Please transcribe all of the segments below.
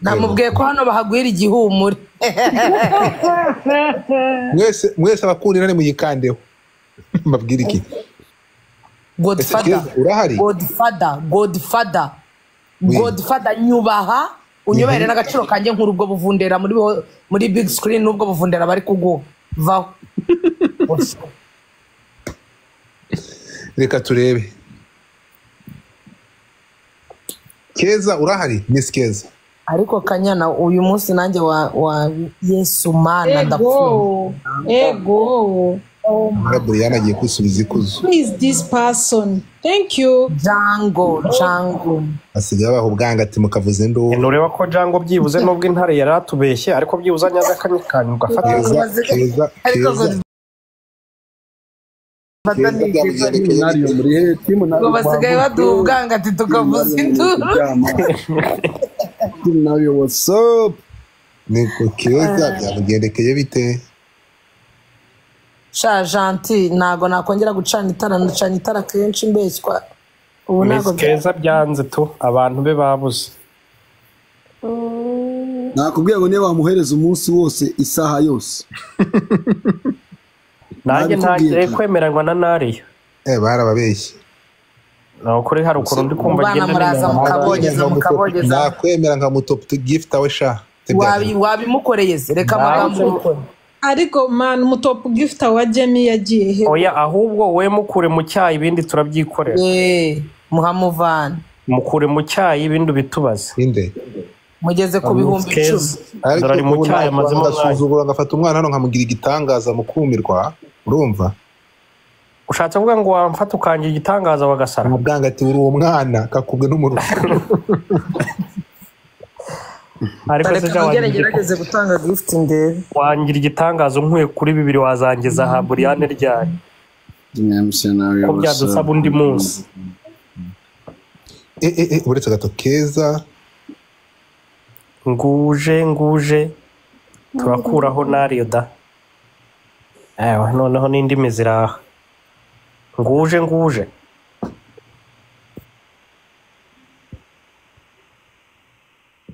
namubwiye ko hano bahagwira igihumure. mwese abakundira ni muyikandeho. Mbabwira iki? Godfather nyubaha unyobere n'agaciro kanjye nk'urubwo buvundera muri big screen n'ubwo buvundera bari kuguha vaho. Reka turebe. Keza urahari? Miss Keza. Ariko Kanyana uyu munsi nanjye wa Yesu mana ndapfuye. Ego. Briane agiye kwisubiza ikuzo. Who is this person? Thank you. Django. Asigaye abaho ubwanga ati mukavuze induru. Nureba ko Django byibuze nubwo intare yaratubeshye ariko byibuze nyaza kanyikanye ugafata. Keza. Ngo basigaye baduha ubwanga ati tukavuza induru. Nayo what's up? Niko Keza byamugendekeye bite? Sha Gentil nago nakongera gucana itara kenshi mbeshywa. Ubu nago Keza byanze tu abantu be babuze. Nakubwiye ngo niba wamuhereza umunsi wose isaha yose. Nanjye ntagiye kwemeranywa na Nariyo. Barababeshye. Naho kuri hari ukuntu ndi kumva agenda mukabogeza. Nakwemera nka mutop gift awe sha. Wabimukoreye se reka amagambo. Ariko man mutop gift wa Jemmy yagiye he? Oya ahubwo we mukure mu cyayi ibindi turabyikorera. Muhamuvana. Mukure mu cyayi ibindi bitubaze. Inde. Mugeze ku bihumbi 10. Ariko mu cyayi amazemo ngasuzugura ngafata umwana hano nkamugira igitangaza mukumirwa. Urumva? Ushatse kuvuga ngo wamfata ukangira igitangaza wagasara. Mubwanga ati uri umwana kakubwe n'umurugo. Ariko se gerageze gutanga gift ndebe. Wangira igitangazo nkwiye kuri 2 wazangiza ha Briane ryari. Ko byadusaba undi munsi. Uretse gato Keza. Nguje turakuraho Nariyo da. Noneho n'indi miziraha. Nguje.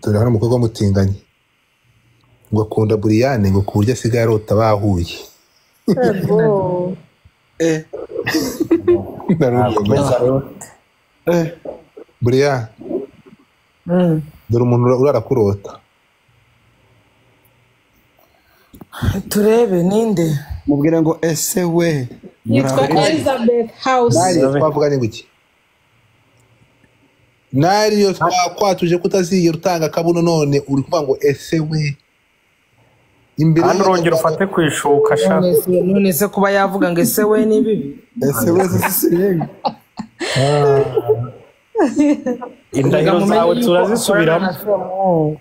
Turi hano umukobwa mutinganye. Ngo akunda Briane ngo kurya asigaye arota bahuye. Ego. Briane. Dore umuntu urara kurota. Turebe ninde? Mubwira ngo ese we. Yitwa Elizabeth House. Twavuganye guki? Nariyo twakwatuje kutazigera utanga kabuno none uri kuvuga ngo ese we. Imbere y'urongero ufate kwishuka sha. None se kuba yavuga ngo ese we ni bibi. Ese we sisirenge. Indahiro zawe turazisubiramo.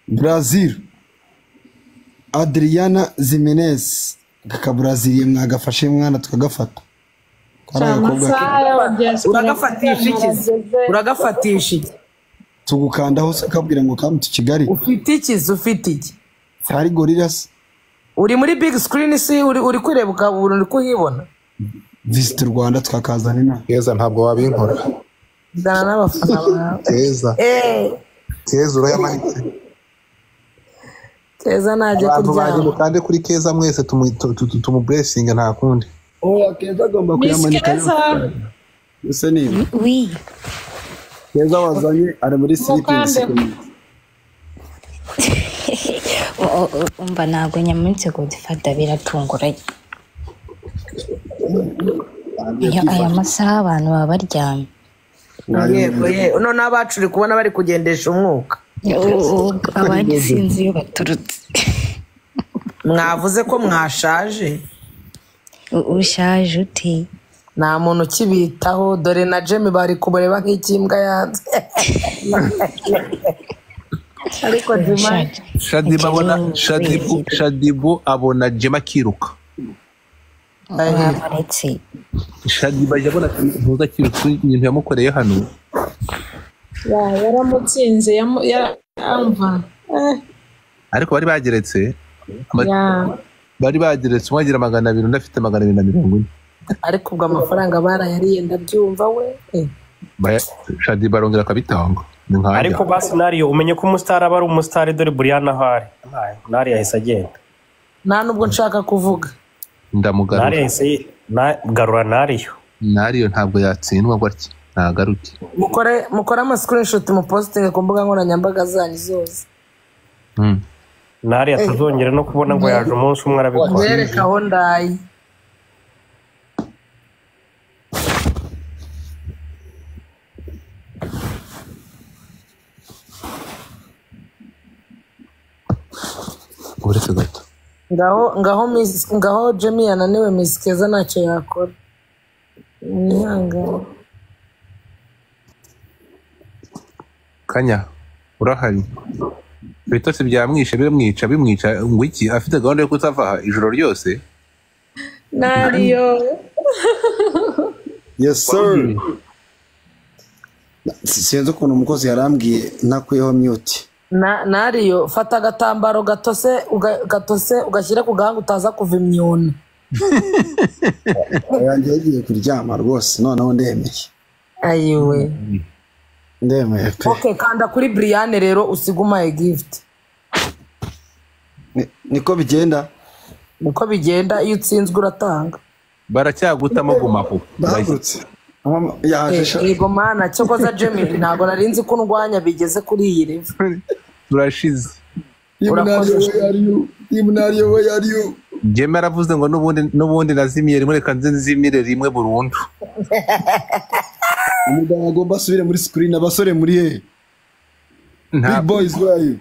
Brazil. Adriana Jimenez kakabraziliye mwagafashe mwana tukagafata. Uragafatisha iki? Tugukanda hose akabwira ngo kam tu Kigali. Ufite iki? Hari gorillas. Uri muri big screen si uri kureba ukabura uri kuhibona. Visit Rwanda twakazana ina. Keza ntabwo wabinkora. Ndana n'abafana bawe. Keza. Keza urayamanitse. Keza naje kuryama. Kandi kuri Keza mwese tumu blessing nta kundi. Keza agomba kuyamanika. Ese ni? Oui. Keza wazanye ari muri sleeping. Umva ntabwo nyamunsi Godfather biratunguranye. Aya masaha abantu baba baryamye. Yego none abacu uri kubona bari kugendesha umwuka. Abandi sinzi iyo baturutse. Mwavuze ko mwashaje. Ushaje uti? Nta muntu ukibitaho dore na Jemmy bari kubareba nk'ikimbwa yanze. Ariko Shadibu abona Jema kiruka. Shadibu yabona ntuza kiruka ibintu yamukoreye hano. Yaramutsinze yamva. Ariko bari bageretse. Bari bageretse umwagira 200 ndafite 240. ariko ubwo amafaranga barayariye ndabyumva we Shadi barongera akabitanga ariko basi Nario umenye ko umustar aba ari umustar dore Briane ahari Nario yahise agenda nta nubwo nshaka kuvuga ndamugarura Nario yahise garura Nario ntabwo yatsindwa gutya ntagaruke mukore ama screenshot mu posting ku mbuga nkoranyambaga zanyu zose Nario atazongera no kubona ngo yaje umunsi umwe arabikora bereka aho ndaye uretse gato ngaho Jamie yananiwe Miss Keza ntacyo yakora nihanga Kanya urahari bitose byamwishe bimwica ngo iki afite gahunda yo kutava ijoro ryose Nario Yes sir. Sinzi ukuntu umukozi yarambwiye nakuyeho mute. Nario fata agatambaro gatose ugashyira ku gahanga utaza kuva imyuna Yanjye yagiye kuryama rwose noneho ndemeye. ayiwe Ndemeye pe. Okay, kanda kuri Briane rero usigumaye gift. Niko bigenda? Uko bigenda iyo utsinzwe uratanga. Baracyagutamo gumaho. Bahagurutse. Yego mana cyo koza Jamie ntago narinzi ko ndwanya bigeze kuri iyi rev. Turashize. Nario we yariyo. Jema aravuze ngo nubundi nazimiye rimwe reka nzimire rimwe burundu. Umugabo agomba asubire muri screen abasore muri he. Big boys where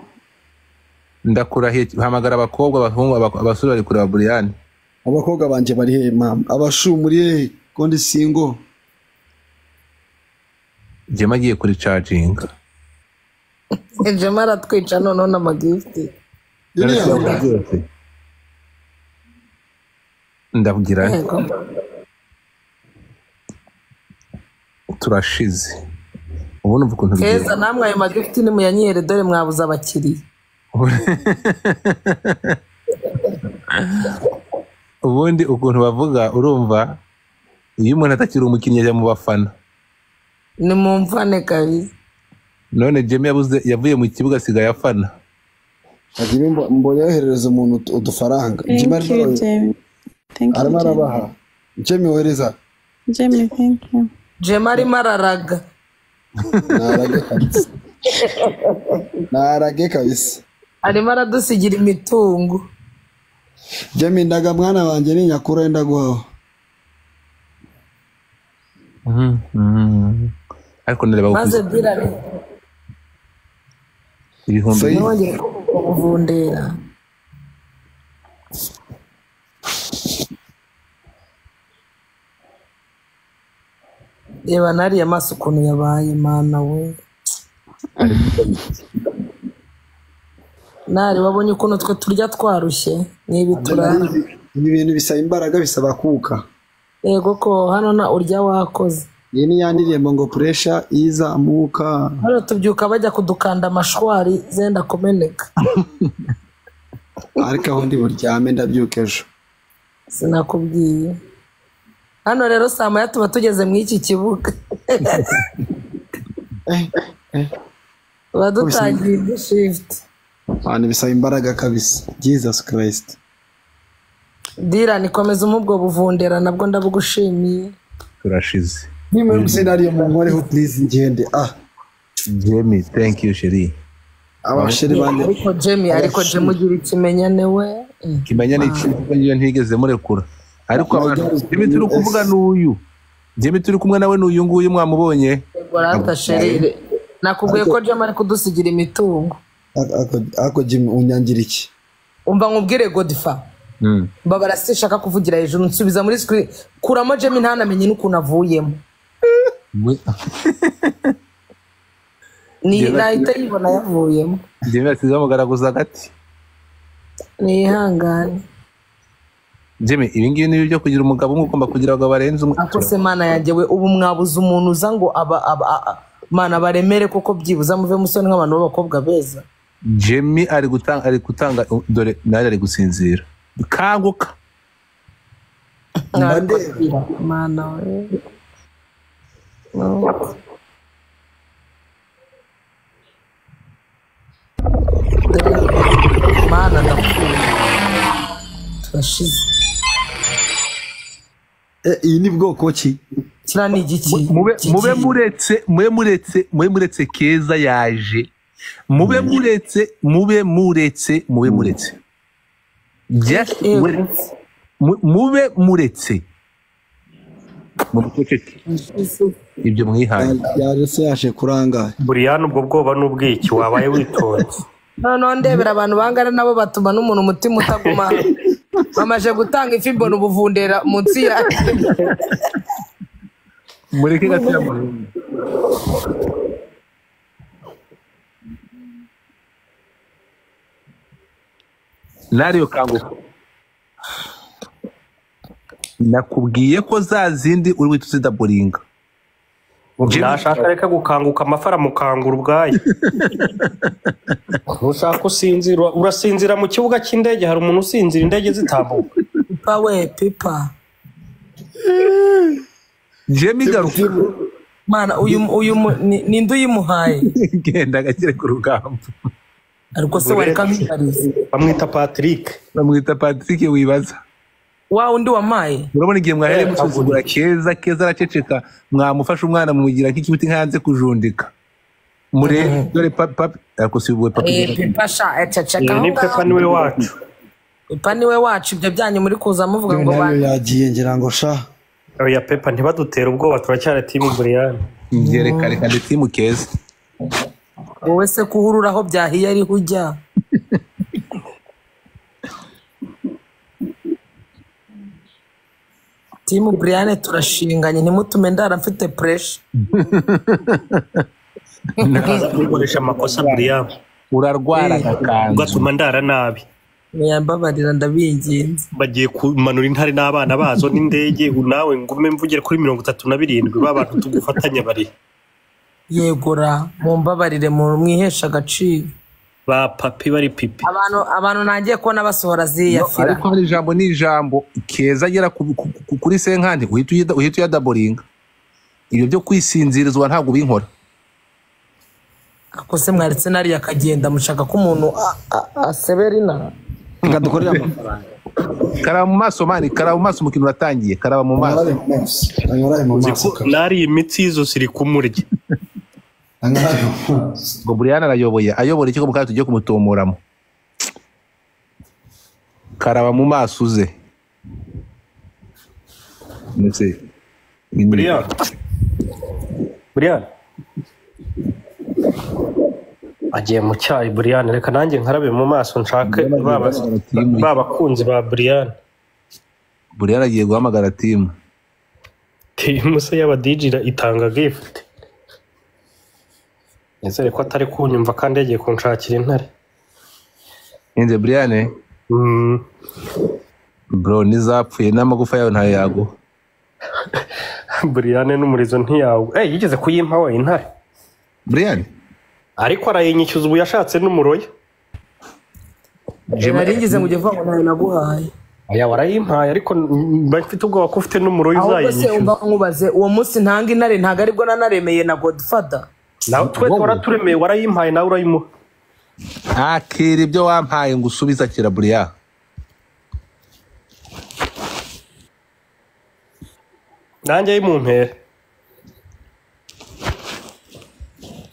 ndakurahiye hamagara abakobwa abahungu abasore bari kureba Briane. Abakobwa banje bari he mama abashu muri he kondi singo. Jema agiye kuri charging. Jema aratwica none n'amagifti. Ndavugira turashize ubu numva ukuntu bigiye Keza namwe ayo magifti ni muyanyere dore mwabuza abakiriya ubundi ukuntu bavuga urumva iyo umuntu atakiri umukinnyi ajya mu bafana ni mu mfane kabisa none Jemmy yavuye mu kibuga asigaye afana agiye mbonye yoherereza umuntu udufaranga Thank you arabaha Jemmy wohereza Jamie, thank you. Jema ari mararaga. Narage kabisa. Arimo aradusigira imitungo. Jamie ndaga mwana wanje ni nyakura enda guhaho. Ariko ndareba maze Briane. Ibihumbi nongeye kuvundera. Eba nari amaso ukuntu yabaye mana we. Nari wabonye ukuntu twe turya twarushye n'ibitura. Ibi bintu bisaba imbaraga bisaba kuka. Yego ko hano na urya wakoze. Iyi ni yandirimbo ngo pressure izamuka. Hano tubyuka bajya kudukanda amashwari zenda kumeneka. Ariko aho ndi buryame ndabyuka ejo. Sinakubwiye. Hano rero saa moya tuba tugeze mu iki kibuga. Badutangiye shift. Bane bisaba imbaraga kabisa. Jesus Christ. Dira nikomeza umubwo buvundera nabwo ndabugushimiye. Turashize. Nimwe musenariyo munkoreho please ngende. Jamie, thank you Sheri. Abasheri bande. Ariko Jamie ugira ikimenyane we. Kimenyane ikintu ngiye ntigeze murekura. Ariko abantu Jamie turi kuvuga n'uyu. Jamie turi kumwe nawe n'uyu nguyu mwamubonye. Gorata Sheri. Nakubwiye ko Jamie ari kudusigira imitungo. Ako Jamie unyangira iki? Umva nkubwire Godfa. Baba rasishaka kuvugira hejuru nsubiza muri screen kuramo Jamie ntanamenye n'ukuntu avuyemo. Ni nahita yibona yavuyemo. Jamie asigamugaragaza gati. Ni hangane. Jamie ibi ngibi ni byo kugira umugabo ugomba kugira abagabo barenze umwe. Akose mana yanjye we ubu mwabuza umuntu uza ngo mana baremere koko byibuza muve musoni nk'abantu b'abakobwa beza. Jamie ari gutanga dore nari ari gusinzira. Kanguka. mana we mana ndapfuye turashize iyi ni bwoko ki kiriya ni igiki mube muretse Keza yaje mube muretse mube muretse ibyo mwihaye yaje se yaje kuranga Briane ubwo bwoba n'ubwiki wabaye witonze noneho ndebera abantu bangana nabo batuma n'umuntu umutima utaguma bamaje gutanga ifi mbona ubuvundera munsi ya mureke gatya Nario kanguka nakubwiye ko za zindi uri wita uzidaboringa nashaka reka gukanguka amafara mukangura ubwayo ushaka usinzira urasinzira mu kibuga cy'indege hari umuntu usinzira indege zitambuka pipa we pipa Jemi garuka mana uyu ninde uyimuhaye genda gakire ku rugamba ariko se wari kamibarize bamwita Patrick wibaza wa undi wamaye urabona igihe mwahere musuzugura Keza araceceka mwamufasha umwana mugira nk'ikibuti nkanze kujundika mure dore papa yakosibwe papa pipa sha ececeka ni papa niwe wacu pipa niwe wacu ibyo byanyu muri kuza muvuga ngo yagiye ngira ngo sha oya pepa ntibadutera ubwoba turacyari timu Briane ngereka reka ndi timu Keza wowe se kuhurura aho byahiye ari hujya timu Briane turashinganye ntimutume ndara mfite pressure nakaza kugurisha amakosa Briane urarwara gakanzu ugatuma ndara nabi yambabarira ndabinginze bagiye kumanura intare n'abana bazo n'indege nawe ngume mvugire kuri 37 babantu tugufatanya bari yegura mumbabarire mwihesha agaciro ba papi bari pipi abantu nagiye kubona basohora ziyafira ariko hari ijambo ni ijambo Keza agera kuri senkandi uhita uyadaboringa ibyo byo kwisinzirizwa ntabwo binkora akose mwaritse nari yakagenda mushaka ko umuntu aseberina ngadukorera amafaranga karaba mu maso mani karaba mu maso mukino uratangiye karaba mu maso nari imitsi izo siri kumurya ngo Briane ayobora ikigo mukaya tugiye kumutomoramo karaba mu maso uze ndetse Briane agiye mu cyayi Briane reka nanjye nkarabe mu maso nshake babakunzi ba Briane agiye guhamagara timu se y'aba DJ itanga gift nizere ko atari kunyumva kandi yagiye kunshakira intare inze Briane bro nizapfuye n'amagufa yawe ntayo yaguha Briane n'umurizo ntiyawe yigeze kuyimpa we intare Briane ariko arayinyishyuza ubu yashatse n'umuroya narigize ngo ujye vuga ngo ntayo naguhaye aya warayimpaye ariko mfite ubwoba ko ufite n'umuroya uzayinyishyuza ahubwo se nkubaze uwo munsi ntanga intare ntago aribwo nanaremeye na Godfather nawe twe waraturemeye warayimpaye nawe urayimuha akira ibyo wampaye ngo usubiza kira Briane nanjye yimumpere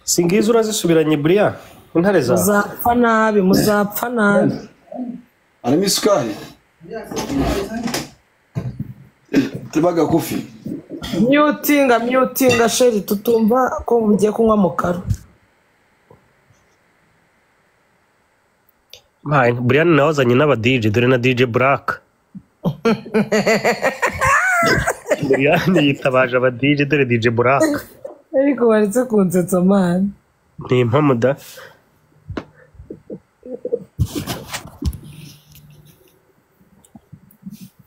singiza urazisubiranye Briane intare zawe muzapfa nabi harimo isukari tubaga kofi myutinga sheri tutumva ko mugiye kunywa mukara Briane nawe azanye n'aba DJ dore na DJ Black Briane yitabaje aba DJ dore DJ Black ariko waretse kunsetsa man ni impamo da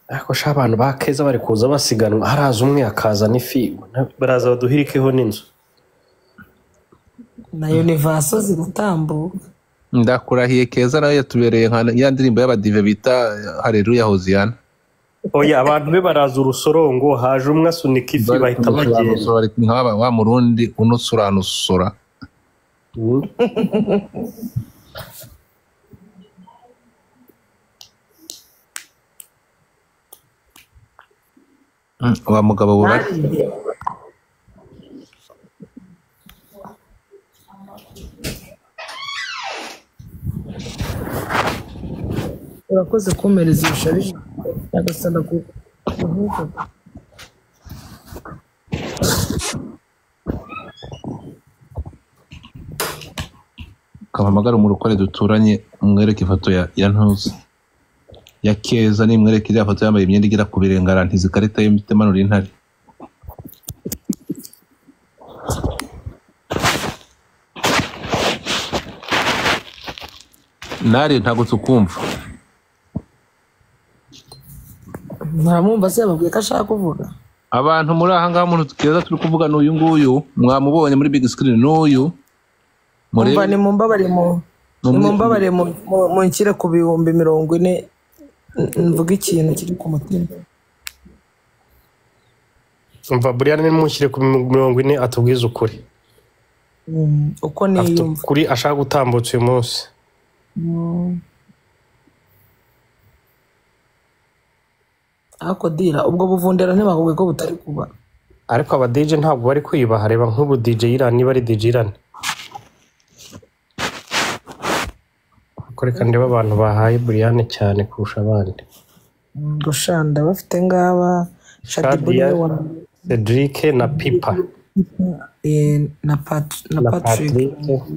ariko sha abantu ba Keza bari kuza basiganwa haraza umwe akaza n'ifi baraza baduhirikeho n'inzu na universe ziratambuka ndakurahiye Keza nawe yatubereye nka ya ndirimbo y'abadive bita Haleluya Hoziyana oya abantu be baraza urusorongo haje umwe asunika ifi bahita bagenda nk'aba wa murundi unusuranusura wa mugabo burari urakoze kumereza ibisharije agasana ku kampamagara umurokore duturanye umwereke ifoto ya ntuzi ya Keza nimwereke iriya foto yambaye imyenda igera ku birengara ntizikarita ye mfite manura intare nari ntabwo tukumva ntamwumva se yababwiye ko ashaka kuvuga abantu muri aha ngaha umuntu Keza turi kuvuga n'uyu nguyu mwamubonye muri big screen n'uyu mureba ni mumbabare mu nshyire ku bihumbi 40 mvuga ikintu kiri ku mutima umva Briane ni mushyire ku 40 atubwiza ukuri uko niyumva kuri ashaka gutambutsa uyu munsi ako dira ubwo buvundera ntibakubwiye ko butari kuba ariko aba DJ ntabwo bari kwibaha reba nk'ubu DJ Irani niba ari DJ Irani koreka ndeba abantu bahaye Briane cyane kurusha abandi gushanda bafite ngaba Shadia Cedric na Pipa na Patrick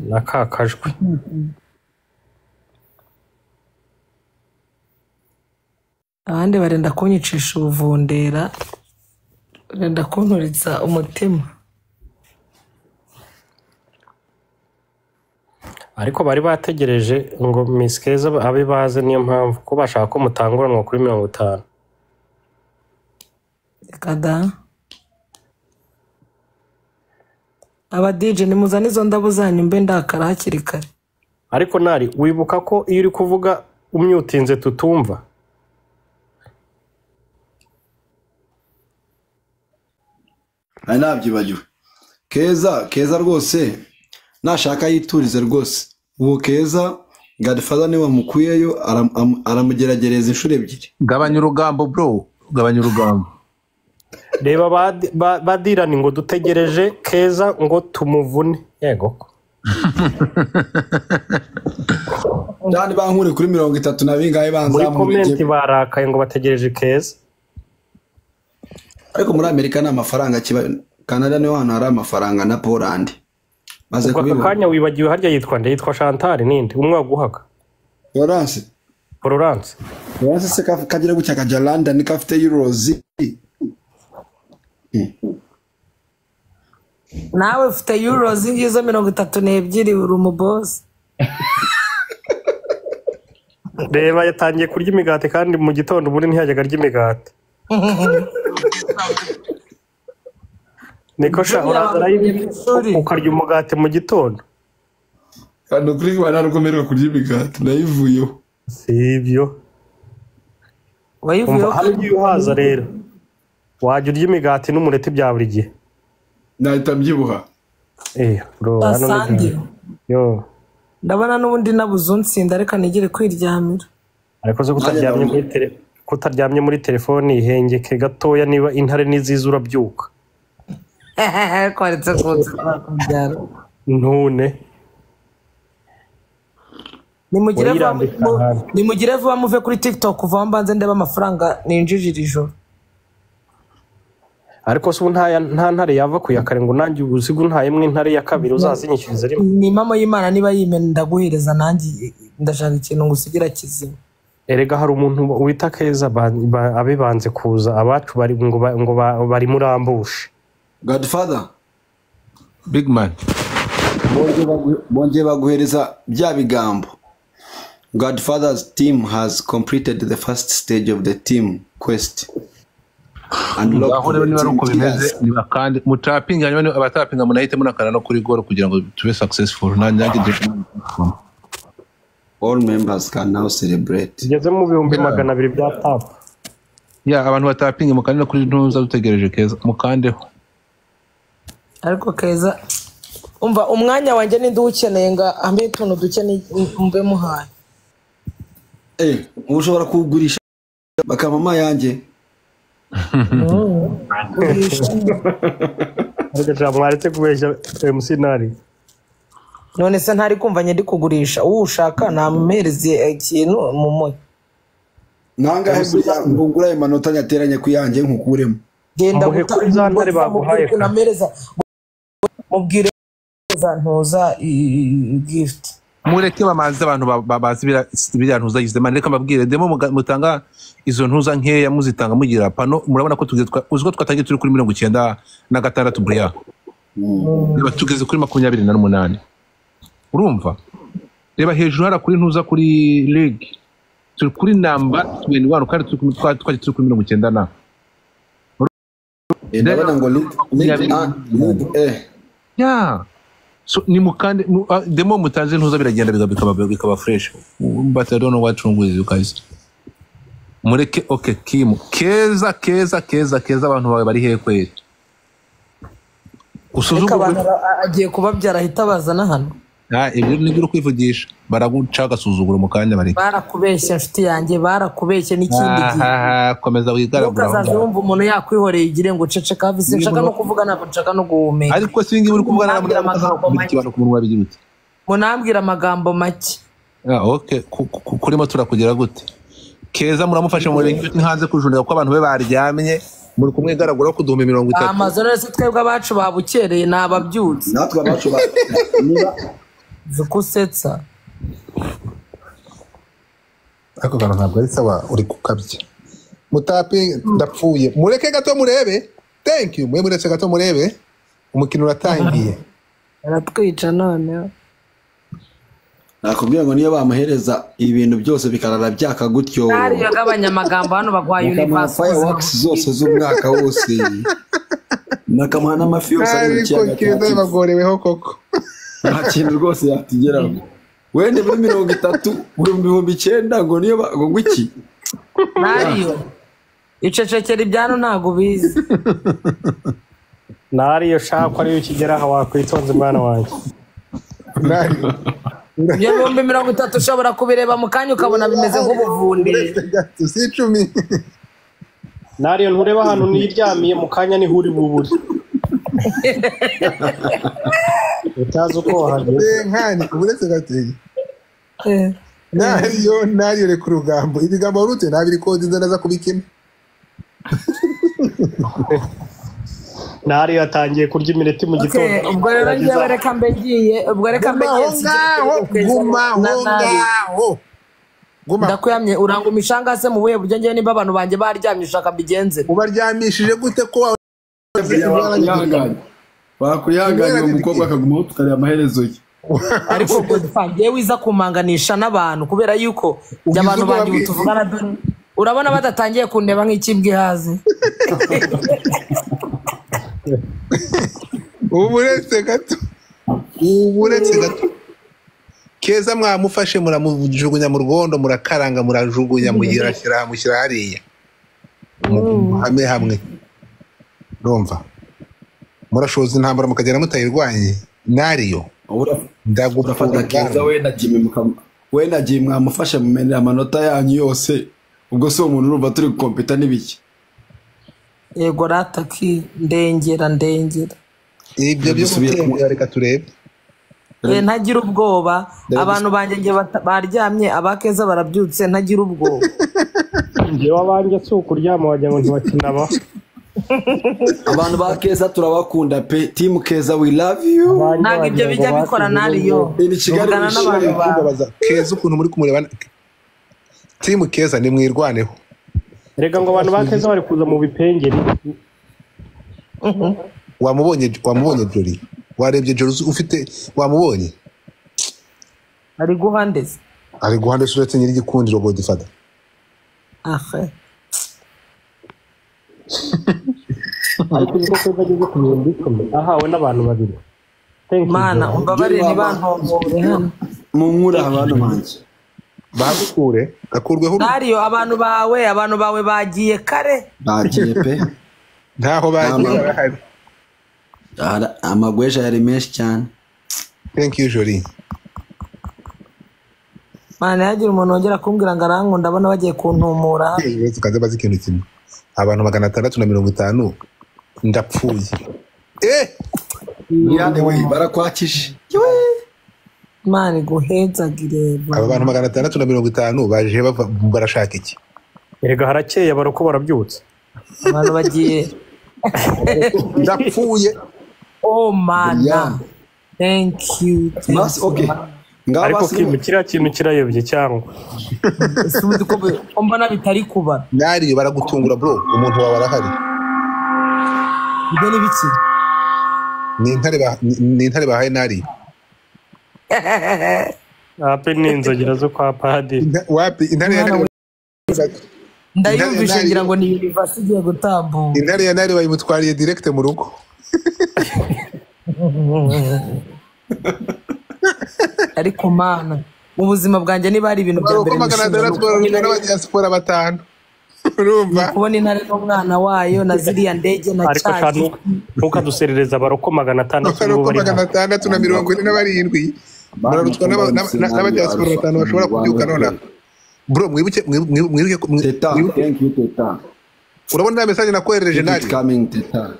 na Kakajwe abandi barenda kunyicisha ubuvundera barenda kunturitsa umutima ariko bari bategereje ngo Miss Keza abe baze niyo mpamvu ko bashaka ko mutanguranwa kuri 50 kada aba DJ nimuzana izo ndabo zanyu mbe ndakara hakiri kare ariko nari wibuka ko iyo uri kuvuga umyutinze tutumva nabyibagiwe Keza rwose nashaka yiturize rwose uwo Keza Godfather niwe wamukuyeyo aramugeragereza inshuro ebyiri gabanya urugambo bro gabanya urugambo reba badirani ngo dutegereje Keza ngo tumuvune yego Dani bankure kuri 30 na bingahe banza muri comment barakaye ngo bategereje Keza ariko muri Amerika na amafaranga kiba Canada niho hano hari amafaranga na Poland maze kubibona kanya wibagiwe harya yitwa Chantal ninde umwe waguhaka Florence se kagira gucya kaja London kafite euros nawe ufite euros ngizo 32 uri umuboss reba yatangiye kurya imigati kandi mu gitondo ubundi ntiyajyaga arya imigati niko sha ukarya umugati mu gitondo kandi kuri bana rukomerwa kurya imigati nayivuyeho sibyo wayivuyeho kandi uhaza rero wajya urya imigati n'umureti bya buri gihe nahita mbyibuha bro yo ndabona n'ubundi nabuzunsinda reka nigire kwiryamira ariko zo kutaryamye muri telefone ihengeke gatoya niba intare niziza urabyuka kwaretse kubyara ntune nimugire vuba muve kuri TikTok kuva mbanze ndeba amafaranga ninjijira ijoro ariko se nta ntare yava kuyakare ngo nanjye ubuzigu ntayemwe intare ya kabiri uzazinyishyuriza rimwe ni mama y'Imana niba yimena ndaguhereza nanjye ndashaka ikintu ngusigira kizima erega hari umuntu wita Keza abibanze kuza abacu bari ngo bari murambushe Godfather big man bonje baguhereza bya bigambo Godfather's team has completed the first stage of the team quest aho rero niba uko bimeze niba kandi mutapinga hanyuma abatapinga munahite munakana no kuri goal kugira ngo tube successful nanjye all members can now celebrate ngeze mu 200 bya tap ya abantu batapinga mukande no kuri ntuza dutegereje Keza mukandeho. ariko Keza umva umwanya wanjye ninde ukeneye nga ambe tuntu dukeneye mbe muhaye ushobora kugurisha bakamama yanjye ariko mwaretse kubeshya MC Nari none se ntari kumva ndi kugurisha ushaka namuhereze ikintu mu moyo nangahe ngo ngura amanota nyateranye kuyanjye nkukuremo genda kuri za ntare baguhaye kunamereza mubwire za ntuza gift mureke bamanze abantu babazi biriya ntuza yize mane reka mbabwire demo mutanga izo ntuza nkeya muzitanga mugira pano murabona ko uziko twatangiye turi kuri 96 Briane niba tugeze kuri 28 urumva reba hejuru hara kuri ntuza kuri league turi kuri number 21 kandi turi kuri 90 ndabona ngo ya so ni mukande demo mutanze ntuza biragenda bikaba fresh but I don't know what's wrong with you guys mureke okay Kim Keza abantu bawe bari he kweri usuzugura agiye kubabyara ahita bazana hano ibyo nibyo kwivugisha baraguca gasuzugura mu kanya bari barakubeshya nshuti yanjye barakubeshya n'ikindi gihe komeza wigaragura ukazazumva umuntu yakwihoreye igire ngo cece kavise nshaka no kuvuga nako nshaka no guhumeka ariko singi uri kuvuga n'amagambo ku munwa bigirute munambwira amagambo make okay kurimo turakugira gute Keza muramufashe mu bintu hanze kujundira ko abantu be baryamye muri kumwe garagura ko 30 amazone se twebwe abacu babukereye nababyutse natwe abacu niba zukusetsa ako kana ntabwo ari sawa uri kukabye mutapi ndapfuye mureke gato murebe thank you mureke gato murebe umukino uratangiye aratwica none nakubwira ngo niyo bamuhereza ibintu byose bikarara byaka gutyo ari yagabanya amagambo hano bagwa universe fireworks zose z'umwaka wose nakamuha n'amafi yose ari mu kiyaga Keza bagoreweho koko nta kintu rwose yatugeraho wende muri 30 muri 900 ngo niyo ngo iki nariyo icecekera ibyano ntago bizi nariyo shaka ariyo kigeraho wakwitonze mwana wanjye nariyo iyo 30 ushobora kubireba mu kanya ukabona bimeze nk'ubuvundi si 10 nariyo ntureba hano niryamiye mu kanya ni huri buburi utazi uko wahageze nkani uretse gateye nariyo reka urugambo ibigambo rute ntabiri kodi nza kubikina nariyo yatangiye kurya imineti mu gitondo ubwo rero ngiye reka mbegiye gumaho ndakuyamye urangumisha ngase mu buye buryo ngiye niba abantu banje baryamye ushaka mbigenze ubaryamishije gute ko bakuyaganya umukobwa akagumaho tukareba amaherezo ye ariko godfangiye wiza kumanganisha n'abantu kubera yuko abantu bandi utuvugana dore urabona badatangiye kundeba nk'ikibwe hazi uburetse gato Keza mwamufashe muramujugunya mu rwondo murakaranga murajugunya mushyira hariya hamwe urumva murashoza intambara mukagera mutayirwanye nariyo ndagufata Keza wenda Jimmy mwamufashe mumenera amanota yanyu yose ubwo so umuntu urumva turi gukompeta n'ibiki yego rataki ndengera ibyo byo gutembera reka turebe ntagira ubwoba abantu banje nge baryamye abakeza barabyutse ntagira ubwoba ngewe abanje si ukuryama wagira ngo ntibakinaba abantu ba Keza turabakunda pe team Keza we love you ntabwo ibyo bijya bikora nariyo ugana n'abantu babaza Keza ukuntu muri kumureba team Keza ni mwirwaneho rega ngo abantu ba Keza bari kuza mu bipengeri wamubonye Jolly warebye Jolly ufite wamubonye ari guhandeze uretse nyiri gikundiro Godfather ariko uko Keza ageze ku bintu bikomeye ahawe n'abantu babiri mana umbabarire ntibantombore hano mu nkura abantu banje bagukure gakurweho Dario abantu bawe bagiye kare bagiye pe ntaho bagiye barahari amagweja yari menshi cyane. thank you Jolie mana yagira umuntu wongera kumbwira ngo arangu ndabona bagiye kuntumura tukaze bazi ikintu kimwe abantu 650 ndapfuye Briane we barakwakije mani guhezagire aba bantu 650 baje bava barashaka iki erega harakeye barako barabyutse abantu bagiye ndapfuye oh mana thank you mas okay ariko kiriya kintu kirayobye cyangwa subundi ko mbona bitari kuba nari baragutungura bro umuntu wawe arahari ibyo ni biki ni intare bahaye nari ape n'inzogera zo kwa padiri wapi intare ya nari ndayumvishe ngira ngo ni university igiye gutambuka intare ya nari bayimutwariye direct mu rugo ariko mana mu buzima bwanjye niba ari ibintu bya mbere n'abadiaspora batanu urumva kubona intare n'umwana wayo na ziriya ndege na cyane ntukaduserereza baroko 647 bararutwa n'abadiaspora batanu bashobora kubyuka nona bro mwibuke teta thank you teta urabona message nakohereje nari coming teta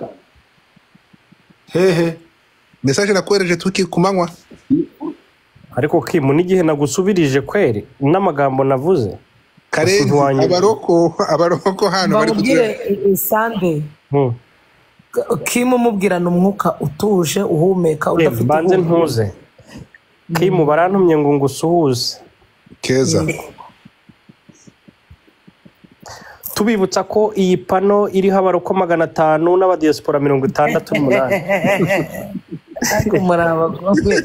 hehe message nakohereje tuki kumanywa ariko kimu n'igihe nagusubirije kweri n'amagambo navuze Karenzi abaroko hano bari kugira Sunday Kimu mubwirana umwuka utuje uhumeka udafite banze ntuze Kimu barantumye ngo ngusuhuze keza tubibutsa ko iyi pano iriho abaroko 500 n'abadiaspora 68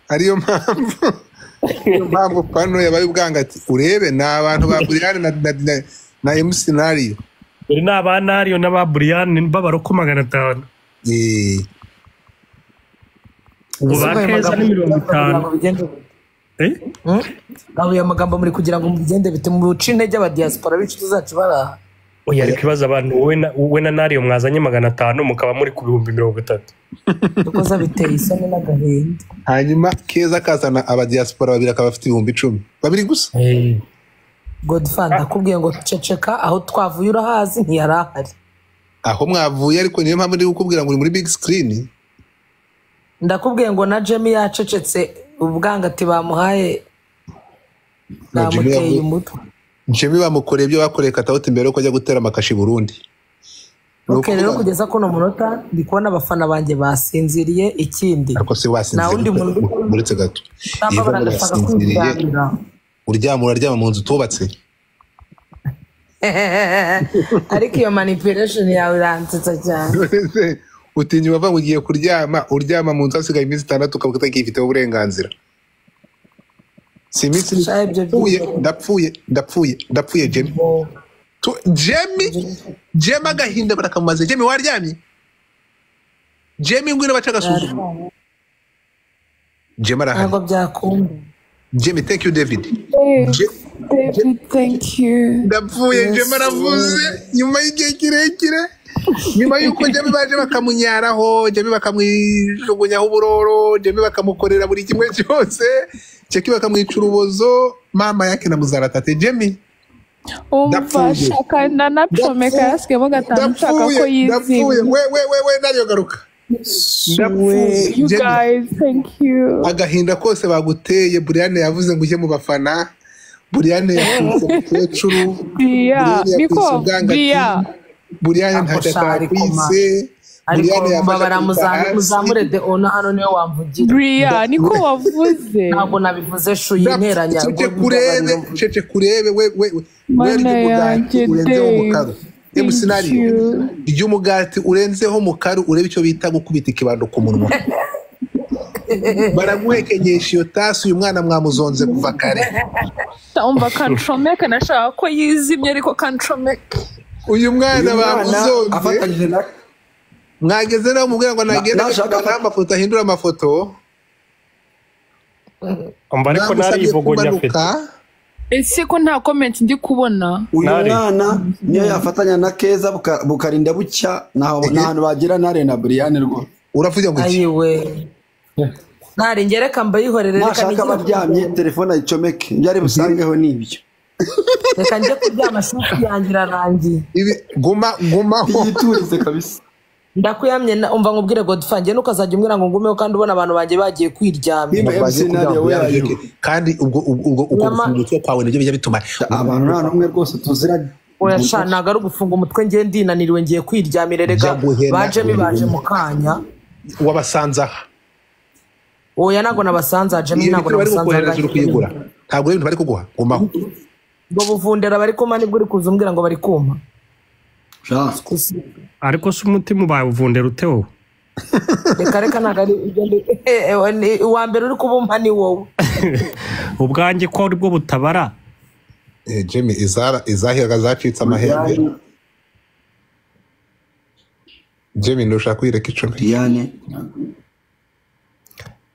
ariyo mpamvu pano yabaye ubwangati urebe ni abantu ba Briane na MC Scenario uri n'abanario n'aba Briane b'abaroko 500 ubu bakeza ni 50 aho amagambo muri kugira ngo mugende bite mu ruci intege aba diaspora b'inshuti zacu baraha oya ariko ibaza abantu wowe na nario mwazanye 500 mukaba muri ku 30 dukoza biteye isoni n'agahinda hanyuma keza kazana aba diaspora babiri akaba afite 10,000 babiri gusa Godfather akubwiye ngo ceceka aho twavuye urahazi ntiyarahari aho mwavuye ariko niyo mpamvu ndi gukubwira ngo uri muri big screen ndakubwiye ngo na Jamie yacecetse ubwangati bamuhaye namuteye umutwe Jamie bamukoreye ibyo bakoreye katawuti imbere yo kujya gutera amakashi Burundi rero kugeza ko no munota ndi kubona abafana banjye basinziriye ikindi ariko se wasinziriye muretse gato uraryama mu nzu tubatse ariko iyo manipulation yawe iransetsa cyane utinya bava ugiye uryama mu nzu hasigaye iminsi 6 ukavuga utakifiteho uburenganzira si iminsi ndapfuye Jamie agahinda barakamaze Jamie waryamye Jamie ngwino baca gasuzuma Jamie arahari ntabwo byakunda Jamie thank you David thank you ndapfuye Jamie aravuze nyuma y'igihe kirekire nyuma yuko Jamie baje bakamunyaraho Jamie bakamwijugunyaho uburoro Jamie bakamukorera buri kimwe cyose Cheki bakamwica urubozo mama yake na muzaratate Jamie umfasha nanapomeka yaskemo gatanu nshaka ko yizimye we nayo garuka you guys thank you agahinda kose baguteye Briane yavuze ngo uje mu bafana Briane yakuze kecuru Briane ntacyatakwise ariko baramuzamure de ona hano niyo wamvugira Briane niko wavuze ntabwo nabivuze shu yinteranya cece kurebe we urenzeho mukaru Scenario iby'umugati urenzeho mukaru urebe icyo bita gukubita ikibando ku munwa baraguhekenyesha iyo tasi uyu mwana mwamuzonze kuva kare umva kantromeka nashaka ko yizimye ariko kantromeka uyu mwana bamuzonze afatanyije na mwageze nawe mubwira ngo nagenda amafoto ahindura amafoto umva ariko nari ivugunya afite ese ko nta comment ndi kubona uyu mwana niyo yafatanya na Keza bukarinda bucya nahantu bagira nare na Briane rwo uravuga ngo iki ayiwe nari ngereka mbayihorere reka nashaka baryamye telefone ayicomeke byari busangeho nibyo reka njye kuryama shati yanjye irarangiye guma yiturize kabisa ndakuyamye umva nkubwire Godfather njye nukazajya umwira ngo ngumeho kandi ubona abantu banjye bagiye kwiryamye kandi ubwo umutwe kwawe nibyo bijya bituma abantu nta numwe rwose tuziranye oya ntago ari ugufunga umutwe ngiye ndinaniriwe ngiye kwiryamira rega baje mu kanya wabasanze aha oya ntago nabasanze ajemo ntago nabasanze ntabwo ibintu bari kuguha gumaho ngo buvundera bari kuma nibwo uri kuza umbwira ngo bari kuma ariko se umutima ubaye uvundera ute wowe reka ntago ari uwa mbere uri kubumpa ni wowe ubwanjye ko ari bwo butabara Jimmy izahiga zacitse amahembe Jimmy ntushaka kuyireka icumi Briane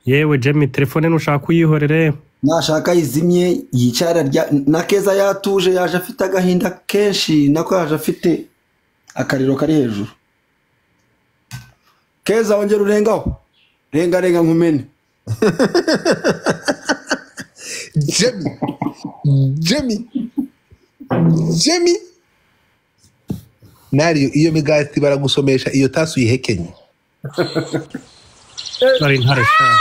yewe Jimmy telefone ntushaka kuyihorere nashaka izimye yicara na Keza yatuje yaje afite agahinda kenshi nako yaje afite akariro kari hejuru Keza wongera urengaho renga nkumene Jimmy nariyo iyo migati baragusomesha iyo tasu yihekenye ari ntare sha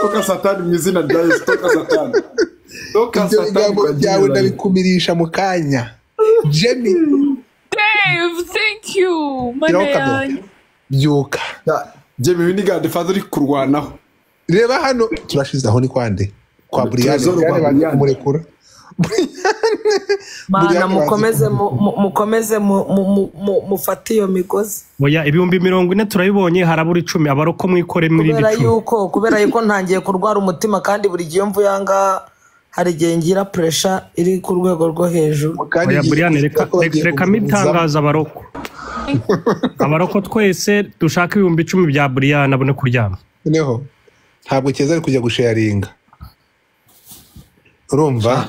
toka satani mu izina rya Yesu toka satani yawe ndabikumirisha mu kanya Jimmy Dave thank you mana byuka Jimmy wini Godfather uri kurwanaho reba hano turashize aho ni kwande kwa Briane murekura mana mukomeze mufate iyo migozi oya 40 turabibonye harabura 10 abaroko mwikore muri bicumi kubera yuko ntangiye kurwara umutima kandi buri gihe mvu yanga hari gihe ngira pressure iri ku rwego rwo hejuru oya Briane reka mitangaza abaroko twese dushaka 10 bya Briane abone kuryama neho ntabwo Keza ari kujya gusharinga urumva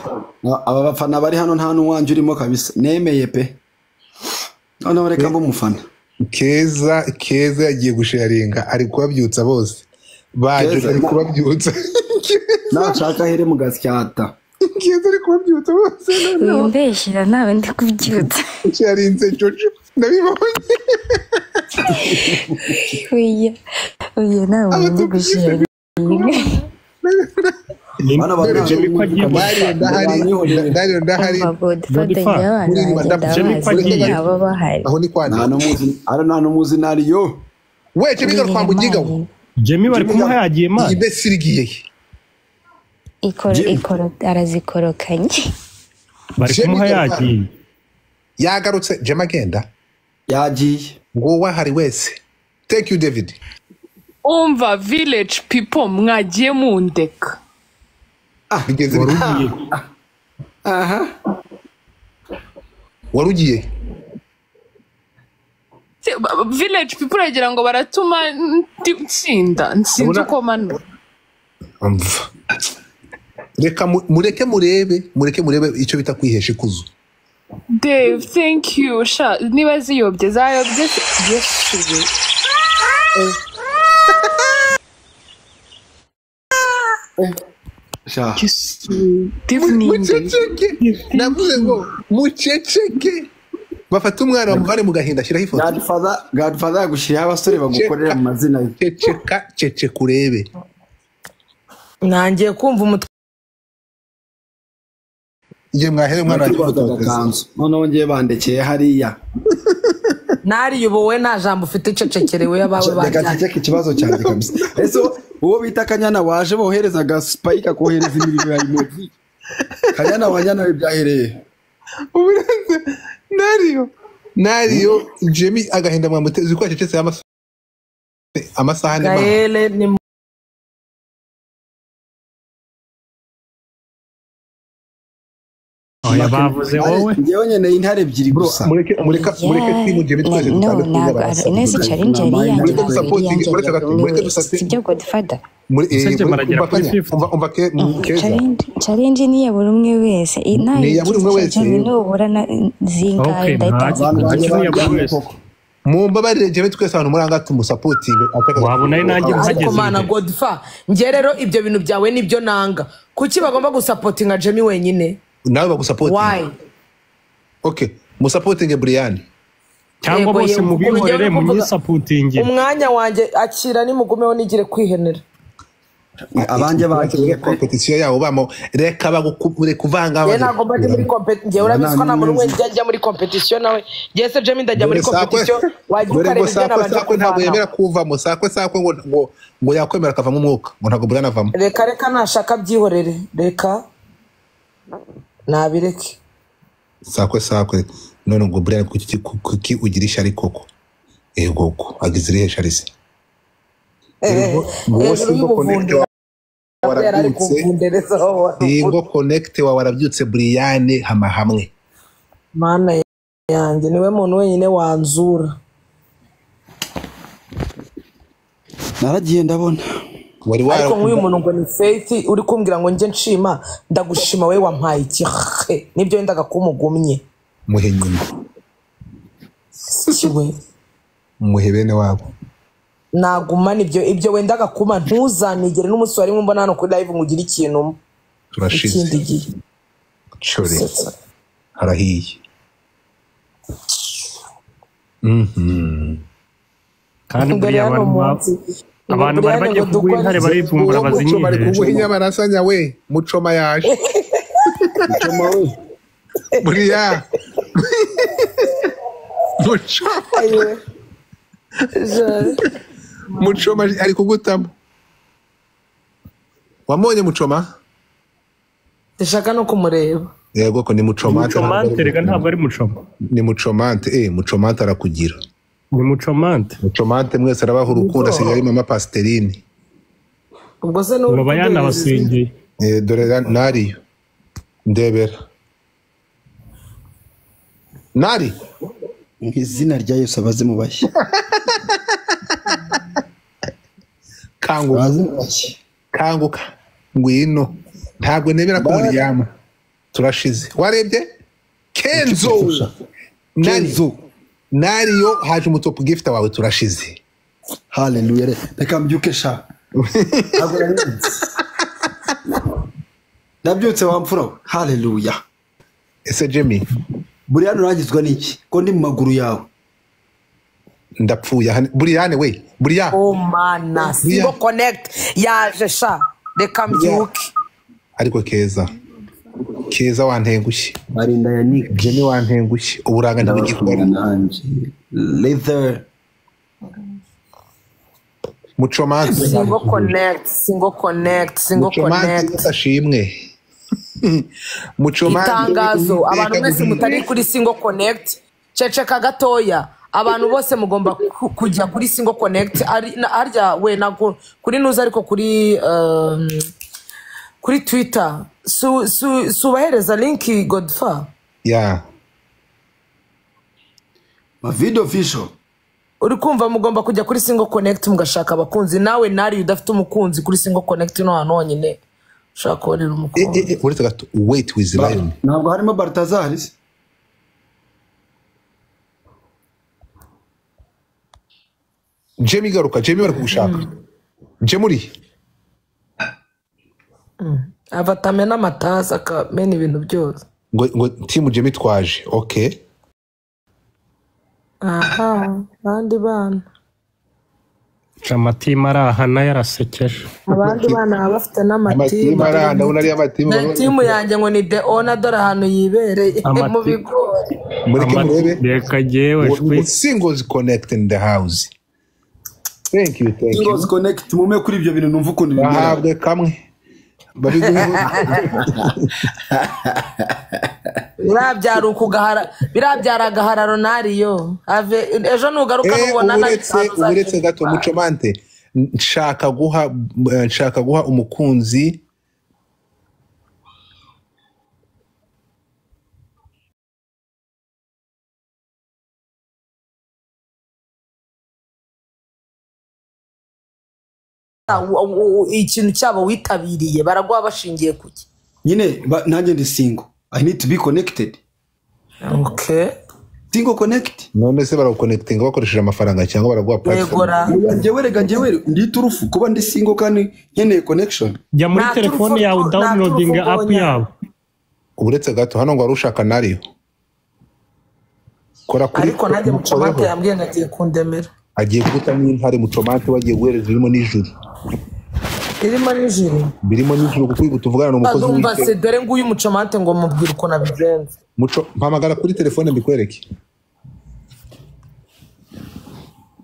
aba bafana bari hano nta n'uwanje urimo kabisa nemeye pe none reka mbo mufana Keza yagiye gusharinga ari kubabyutsa bose baje ari kubabyutsa nashaka here mu gasyata Keza ari kubabyutsa bose wimbeshira nawe ndi kubyutsa sharinze jojo ndabibonye oya nawe ndi gusharinga Jimmy bari kumuha yagiye ma ibesirigiye arazikorokanye bari kumuha yagiye yagarutse Jimmy agenda yagiye ngo wahari wese thank you David umva village people mwagiye mundeka warugiye village people agira ngo baratuma nsinda nsinzi uko manu reka mureke murebe icyo bita kwihesha ikuzo Dave thank you sha niba ziyobye yesu navuze ngo muceceke bafata umwana bamuvane mu gahinda ashyiraho ifoto Godfather yagushyiriyeho abasore bagukorera mu mazina ye ceceka urebe nangiye kumva umutwe igihe mwahere umwana wagifotoza noneho ngiye bandekeye hariya nariye wowe nta jambo ufite cecekerewe abawe bajyanye reka ceceke ikibazo cyanjye kabisa ese uwo bita Kanyana waje boherezaga spike akohereza imirimo ya emoji Kanyana wanyana byahereye uburenze nariyo Jimmy agahinda mwamuteze ko acecetse amasaha ni oya bavuze wowe ngewe nyene intare ebyiri gusa mureke timu Jimmy twese dutandukanye neza challenge yari yanjye mureke dusate sibyo Godfather usibye maragera kuri 50 umva keza challenge ni ya buri umwe wese Ni ya buri umwe wese. nubura na zingahe ndahita mumbabarire Jimmy twese abantu muranga tumusapotinge wabona ari nanjye ariko mana uhageze Godfa nge rero ibyo bintu byawe nibyo nanga kuki bagomba gusapotinga Jimmy wenyine nawe bagusapotinga why okay musapotinge Briane cyangwa bose mubihorere munyisapotinge umwanya wanjye akira nimugumeho nigire kwihenera abanje bagiye competition yabo bamo reka bagukure kuvanga ye ntago mbaje muri competition nge urabiswa na muntu wese ajya muri competition nawe yese Jimmy ndajya muri competition wajya ukareba ibyo nabanje sakwe ntabwo yemera kuvamo sakwe ngo yakwemera kavamo umwuka ngo ntabwo Briane avamo reka nashaka byihorere reka nabireke sakwe none ngo Briane kuki ugira ishyari koko koko agize irihe shari se Ingo connect wa warabyutse Briane hama hamwe mana yanjye niwe muntu wenyine wanzura naragiye ndabona ariko nk'uyu muntu ngo ni Faith uri kumbwira ngo nje nshima ndagushima we wampaye iki nibyo wendaga kumugumye muhe nyuma kiwe muhe bene wabo nagumana ibyo wendaga kuma ntuzanigere n'umunsi wari mbona hano kuri live ngugira ikintu turashize ikindi gihe chore harahiye kandi buriya abantu bari bagiye kugura intare barivumbura bazinyije ubuhinya barasanya we mucoma yaje mucoma we buriya mucoma ari kugutamo wamonye mucoma ndashaka no kumureba yego ko ni mucomante rega ntabwo ari mucoma ni mucomante mucomante arakugira ni mucomante mwese arabaha urukundo asigaye mama Pasterine ubwo se no bayana basengeye dore nariyo ndebera nari izina rya Yesu abaze mu bashya kanguka ngwino ntabwo nemera ko muryama turashize warebye Kenzo nariyo haje umutopu gift wawe turashize haleluya reka mbyuke sha nabyutse wamfura haleluya ese Jimmy Briane urangizwa n'iki ko ndi mu maguru yawe ndapfuye Briane we Briane oh mana singo connect yaje sha reka mbyuke ariko keza wantengushye barinda ya Nick Jimmy wantengushye uburanga ntibugikora nanje leather mucomante singo connect ashimwe mucomante itangazo abantu mwese mutari kuri singo connect ceceka gatoya abantu bose mugomba kujya kuri singo connect arya we nago kuri nuza ariko kuri Twitter subahereza link Godfa ma video official uri kumva mugomba kujya kuri singo connect mugashaka abakunzi nawe nari udafite umukunzi kuri singo connect no hano honyine ushaka kubonera umukunzi uretse gato wait with line ntabwo harimo Baltazar Jimmy garuka Jimmy bari kugushaka Jemuri avatame n'amataza akamena ibintu byose ngo timu Jimmy twaje okay aha bandi bana amatima arahana yarasekeje abandi bana bafite n'amatima ndabona ari amatima timu yanjye ngo ni the owner dore ahantu yibereye mu bigori mureke reka jewe singles connect in the house thank you singles connect mume kuri ibyo bintu numva ukuntu bimera bahabwe kamwe birabyara agahararo nariyo ejo nugaruka nubona uretse gato mucomante nshaka guha umukunzi ikintu cyabo witabiriye baraguha bashingiye kuki nyine nanjye ndi single I need to be connected. Okay. Single connect. None se baraguconnectinga bakoresheje amafaranga cyangwa baraguha platform? Njyewe ndi turufu kuba ndi single kandi nkeneye connection. Jya muri telefone yawe downloading app yabo. Uretse gato hano ngo warushaka nariyo. Kora kuri ariko nanjye mucomate yambwiye nagiye kundemera. Agiye guta n'intare mucomate wagiye guhereza irimo nijuru. Irimo nijuru. Birimo nijuru kuko tuvugana n'umukozi w'iki. Ndumva se dore nguyu mucomate ngo mubwire uko nabigenze. Muco mpamagara kuri telefone mbikwereke.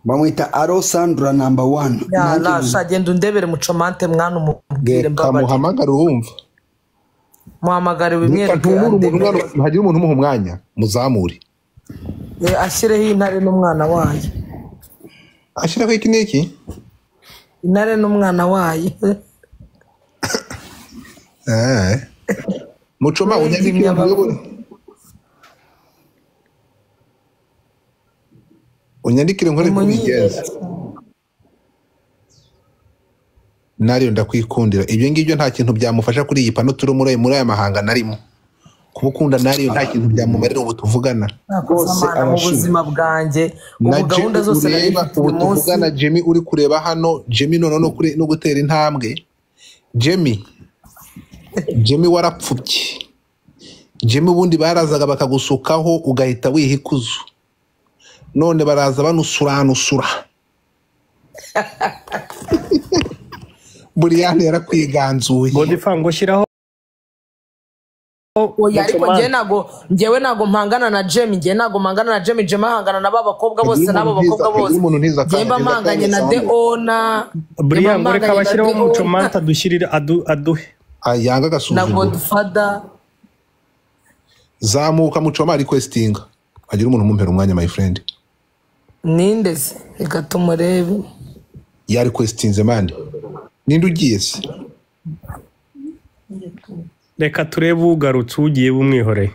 Bamwita Arosandra number 1. Ya nasha genda undebere mucomate mwana umubwire mbabari. Kamuhamagara urumva. Muhamagare bimwereke. Hagira umuntu umuha umwanya muzamure. Ashyireho intare n'umwana wayo. Ashyireho iki n'iki? Intare n'umwana wayo. Mucoma unyandikira muyobore. Unyandikire nkore kubigenza. Nariyo ndakwikundira. Ibyo ngibyo nta kintu byamufasha kuri iyi pano turi muri aya mahanga narimo. Kubukunda nariyo nta kintu byamumarira ubu tuvugana. Rwose mu buzima bwanjye ubu gahunda zose nareba ubu tuvugana Jimmy uri kureba hano Jimmy none no gutera intambwe. Jimmy warapfubye. Jimmy ubundi barazaga bakagusukaho ugahita wihikuzo. None baraza banusuranusura. Briane yarakwiganzuye. Godifa ngo shiraho. Oya ariko njyewe nago mpangana na Jamie, njyewe nago mpangana na Jamie, Jamie ahangana n'aba bakobwa bose n'abo bakobwa bose. Njyewe mpanganye na The Owner. Briane ngo reka bashyiraho umucomanta dushyirire aduhe. Ayanga gasuzuma. Na Godfather. Zamuka mucoma requestinga. Agira umuntu umumpera umwanya my friend. Ninde se reka tumurebe. Ya requestinze mande. Ninde ugiye se? Reka turebe ugarutse ugiye bumwihoreye.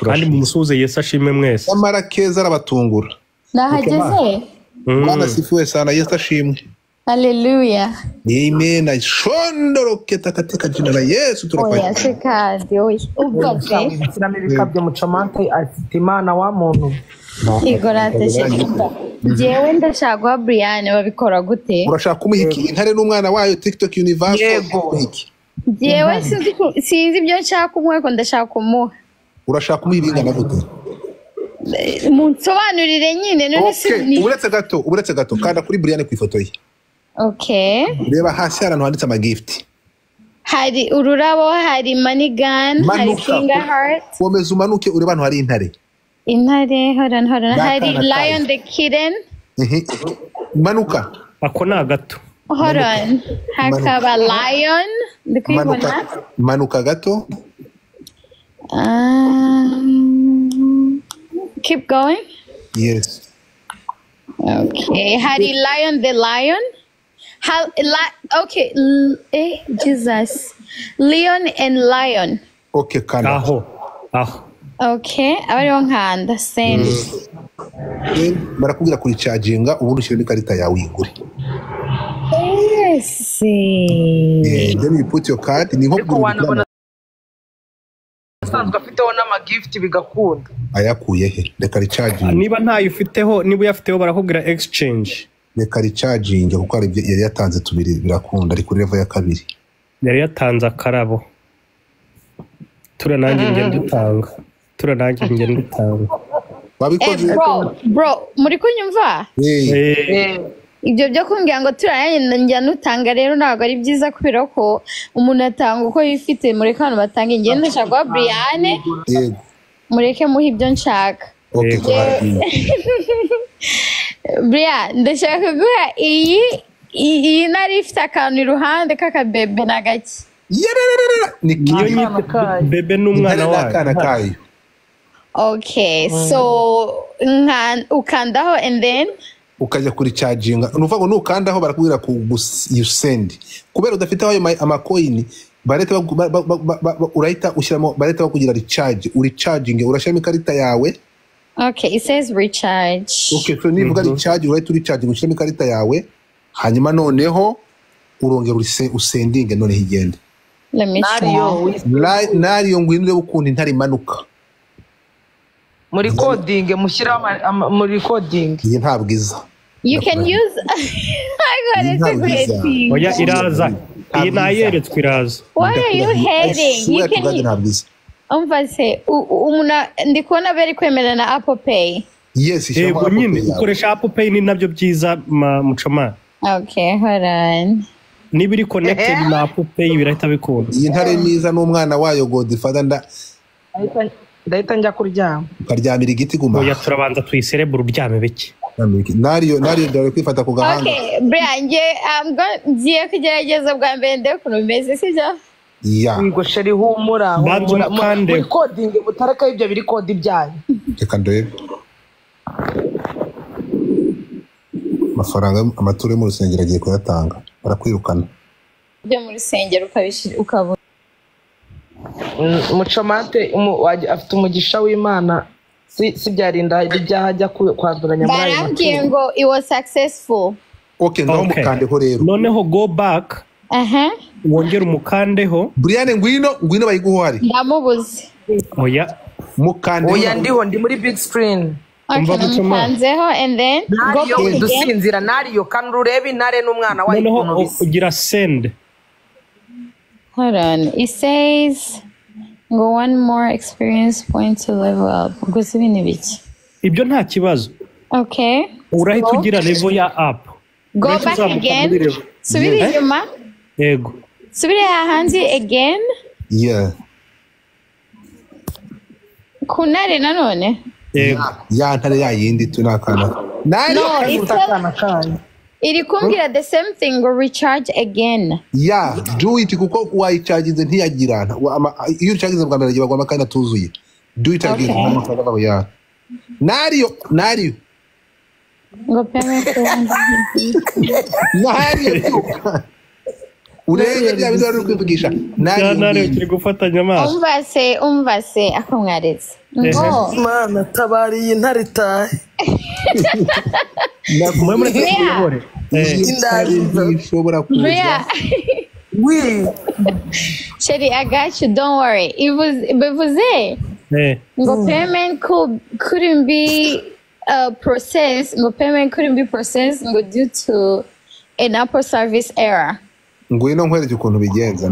Kandi mumusuze Yesu ashimwe mwese. Amara keza arabatungura. Nahageze. Bwana sifiwe sana Yesu ashimwe. Haleluya. Amen. Shondoroketa katika jina la Yesu turafanya. Oya sekadi oya. Ubwate. Amerika byo mucamante afite Imana wa muntu. Igorate shikita. Jewe ndashaka Briane babikora gute? Urashaka kumihiki intare n'umwana wayo TikTok Universe. Yego. Jewe sinzi ibyo nshaka kumwe ko ndashaka kumuha. Urashaka kumibingana gute? Munsobanurire nyine none si. Uretse gato kanda kuri Briane ku ifoto ye. Okay. Reba hasi harano handitse ama gift. Hari ururabo, hari money gun, hari finger heart. Komeza umanuke ureba hano hari intare. Intare, hold on. Hari lion the kitten. Manuka. Ako na gato. Hold on. Hakaba lion. Ndikubona. Manuka gato. Keep going. Yes. Okay. Hari lion the lion. Okay. Jesus. Leon and lion. Okay, kana. Aho. Okay. Abariho nkanda send. Barakubwira kuri charginga ubundi ushyire n'ikarita yawe igure. Yes. Then you put your card ni nko kubona sanzwe afiteho n'ama gift bigakunda. Ayakuye he? Reka recharging. Niba ntayo ufiteho niba yafiteho barakubwira exchange. Reka recharging kuko ari yari yatanze tubiri birakunda ari kuri level ya kabiri. Yari yatanze akarabo. Turanange ngende dutanga. Babikoze. Bro, muri kunyumva? Ibyo byo kumbwira ngo turanange nutanga rero ntabwo ari byiza kubera ko umuntu atanga uko yifite muri kano batanga ingendo nshaka Briane. Yego. Mureke muhe ibyo nshaka. Okay. Briane, ndashaka guha iyi nari ifite akantu iruhande k'akabebe na gake. Ni bebe n'umwana wayo. Okay, so ukandaho and then ukajya kuri charginga nuvuga ngo nukandaho barakubwira ku you send kubera udafite ayo amacoin barete urahita ushyiramo barete bakugira recharge uri charging urashyiramo ikarita yawe Okay, it says recharge. Okay, so nivuga recharge urahita uricharge gushyiramo ikarita yawe hanyuma noneho urongera usendinge noneho igende. Let me try. Nariyo ngwino urebe ukuntu intare imanuka. Muri coding mushyiraho muri coding. Iyi ntabwo iza. You can use I got it a great thing. Oya iraza. Iyi nayeretswe iraza. Why are you hating? You can umvase umuna ndikubona bari kwemerana na Apple Pay. Yes, yego nyine ukoresha Apple Pay ni nabyo byiza mucama. Okay, hold on. Niba iri connected na Apple Pay birahita bikunda. Iyi ntare myiza n'umwana wayo Godfather ndahita njya kuryama. Ukaryamira igiti guma. Oya turabanza tuyiserebura uryame bike. Nariyo dore kwifata ku gahanga. Okay, Briane, ngiye kugerageza bwa mbere ndebe ukuntu bimeze sibyo? Yeah. Ngo sheri humura. Muri coding mutareka ibyo biri code byanyu. Reka ndebe. Amafaranga amature mu rusengero agiye kuyatanga. Barakwirukana. Byo mu rusengero ukabona. Mucomate afite umugisha w'Imana. Si byarinda ibyaha ajya kwanduranya muri ayo. Barambwiye ngo it was successful. Okay, no mukandeho rero. Noneho go back. Wongera umukandeho. Briane ngwino bayiguhari. Ndamubuze. Oya. Mukandeho. Oya ndi muri big screen. Mukanzeho and then go back. Dusinzira nariyo kandi urebe intare n'umwana wayo. Noneho ugira send. Hold on. It says go one more experience point to level up. Gusa ibintu biki. Ibyo nta kibazo. Okay. Urahita ugira level ya up. Go back again. Subiri inyuma. Yego. Subiri hahandi again. Yeah. Kunare nanone. Yego. Ya ntare ya yindi tunakana. No, iri kumbwira the same thing go recharge again. Yeah, do it kuko wayicharginze ntiyagirana. Iyo uricharginze bwa mbere agiye bagwa kandi atuzuye. Do it again. Yeah. Nariyo. Ngo payment Nariyo. Urenge bya bintu ari kwivugisha. Nariyo kiri gufatanya amaso. Umvase akomwaretse. Mana tabariye intare tahe. Nakumwe muri kuyobore. Oui. Sherry, I got you. Don't worry. It was ngo payment couldn't be processed. Ngo payment couldn't be processed. Ngo due to an Apple service error. Ngwino nkwereke ukuntu bigenza.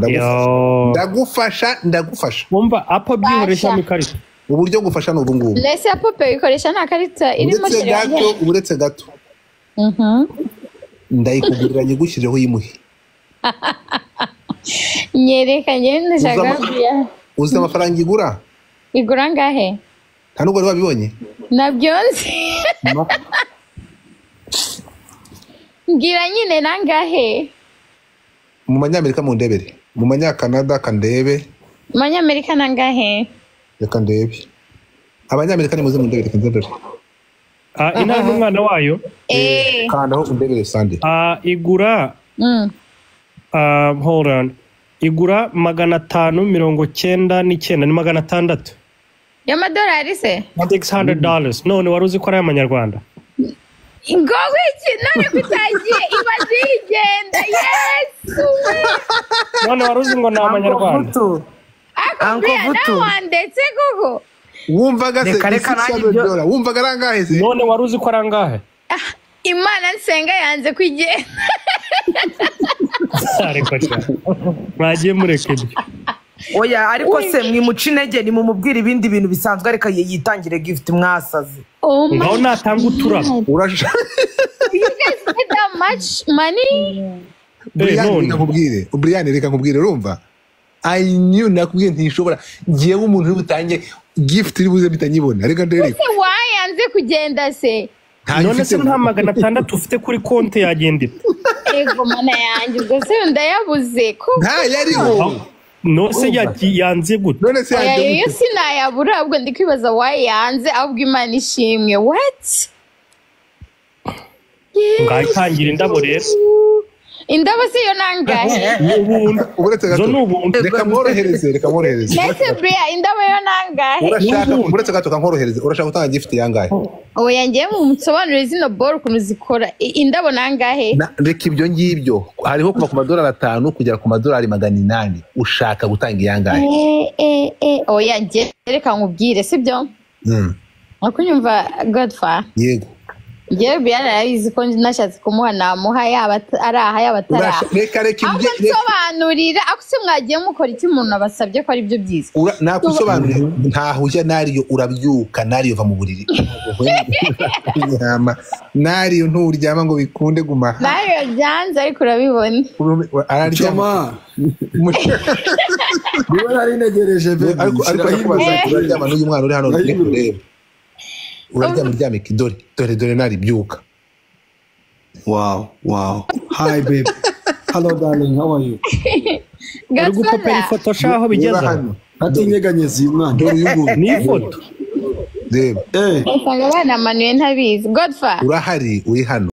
Ndagufasha. Wumva Apple byikoresha mu karita. Uburyo gufasha n'ubu ngubu. Lese Apple Pay ikoresha nta karita irimo Sherry. Uretse gato. Ndayikugurira nyigushyireho yimuhe. Nyereka ngende shagabya. Uzi amafaranga igura? Igura ngahe? Nta nubwo wabibonye? Nabyo nzi. Ngira nyine nangahe? Mu manyamerika mu ndebere. Mu manyakanada kandebe. Mu manyamerika nangahe? Reka ndebe. Abanyamerika ni muze mu ndebere kandebe. Ina n'umwana wayo kandaho undebere sande igura hold on igura 599 ni 600 y'amadolari se $600 none waruzi ko ari amanyarwanda ngowe iki none kutagiye ibazi igenda Yesu none waruzi ngo ni amanyarwanda Briane wandetse gogo wumvaga se $600 wumvaga rangahe se none waruzi ko rangahe Imana nsenga yanze kwigenda ariko bagiye mureke ibyo oya ariko se mwimuca intege ni mumubwira ibindi bintu bisanzwe ariko yitangire gift mwasaze ngaho natanga utura urasha you guys get that much money Briane reka nkubwire urumva I knew nakubwiye ntishobora ngiye umuntu uri butange gift iri buze bitanyibona reka ndereke ese wayanze kugenda se none se nta 600 ufite kuri konti yagendera ego mana yanjye ubwo se ndayabuze ko nta yariho no se yanze gute none se yanze yo sinayabura ahubwo ndi kwibaza wayanze ahubwo Imana ishimwe what ngayitangira indabo rero indabo si yo nangahe uretse gato reka mworohereze Nese Bria indabo yo nangahe uretse gato kankorohereze urashaka gutanga gift yangahe oya ngiye mu mutsobanurire zino ball ukuntu zikora indabo nangahe reka ibyo ngibyo hariho kuva ku madolari 5 kugera ku madolari 800 ushaka gutanga yangahe oya ngiye reka nkubwire sibyo akunyumva Godfa yego ngiye Briane arabizi ko nashatse kumuha namuha yaba araha yaba ataraha reka ibyo sobanurira akuse mwagiye mukora iki umuntu abasabye ko ari byo byiza nakusobanurira ntaho ujya nariyo urabyuka nariyo va mu buriri nariyo nturyama ngo bikunde guma nariyo byanze ariko urabibona araryama niba nari negereje be ariko uraryama n'uyu mwana uri hano uri kureba uraryamika dore nari byuka wow hi babe hello darling how are you uri gukopera ifoto shaho bigeze atinyeganyeza uyu mwana dore uyu ni ifoto reba usanga banamanuye ntabizi Godfa urahari uri hano